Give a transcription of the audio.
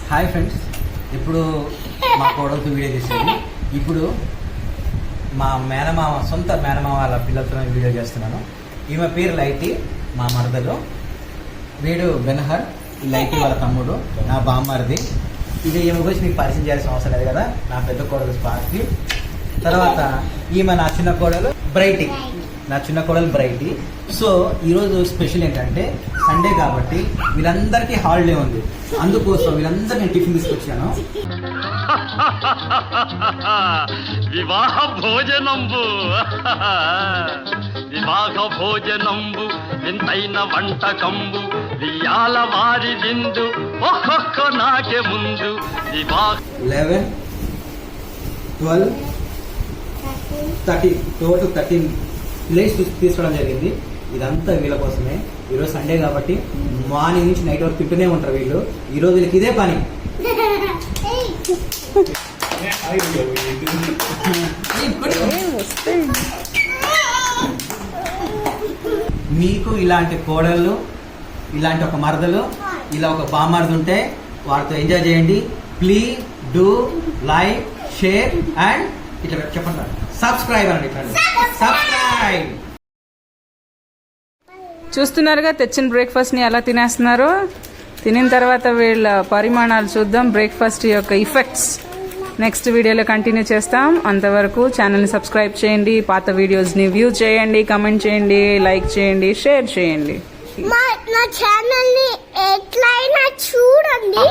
Hi friends, ఇప్పుడు మా కోడలతో video తీసింది. ఇప్పుడు మా మేనమామ, సొంత మేనమామ వాళ్ళ పిల్లలతో వీడియో చేస్తున్నాను. ఈమె పేరు లైటీ, మా మరదలు. వీడు బెన్హర్, లైటీ వాళ్ళ తమ్ముడు, నా బామ్మరిది. ఇది ఈమె గురించి మీకు పరిచయం చేయాల్సిన అవసరం లేదు కదా. నా పెద్ద కోడలు స్పార్కి. తర్వాత ఈమె నా చిన్న కోడలు బ్రైటీ. సో ఈరోజు స్పెషల్ ఏంటంటే సండే కాబట్టి వీళ్ళందరికీ హాలిడే ఉంది. అందుకోసం వీళ్ళందరూ నేను టిఫిన్ తీసుకొచ్చాను. వివాహ భోజనంబు వింతైన వంటకంబు వియాల వారి విందు ఒక్కొక్క నాకే ముందు 11, 12, 13 టోటల్ 13 ప్లేట్స్ తీసుకోవడం జరిగింది. ఇదంతా వీళ్ళ కోసమే. ఈరోజు సండే కాబట్టి మార్నింగ్ నుంచి నైట్ వరకు తింటూనే ఉంటారు వీళ్ళు. ఈరోజు వీళ్ళకి ఇదే పని. మీకు ఇలాంటి కోడళ్ళు, ఇలాంటి ఒక మరదలు, ఇలా ఒక బామర్ది ఉంటే వారితో ఎంజాయ్ చేయండి. Please do like, share and ఇట్లా చెప్పండి, సబ్స్క్రైబ్ అండి. సబ్స్క్రైబ్. చూస్తున్నారుగా తెచ్చిన బ్రేక్ఫాస్ట్ని ఎలా తినేస్తున్నారో. తినిన తర్వాత వీళ్ళ పరిమాణాలు చూద్దాం, బ్రేక్ఫాస్ట్ యొక్క ఇఫెక్ట్స్ నెక్స్ట్ వీడియోలో కంటిన్యూ చేస్తాం. అంతవరకు ఛానల్ని సబ్స్క్రైబ్ చేయండి, పాత వీడియోస్ని వ్యూ చేయండి, కమెంట్ చేయండి, లైక్ చేయండి, షేర్ చేయండి. నా ఛానల్ ని ఎట్లయినా చూడండి.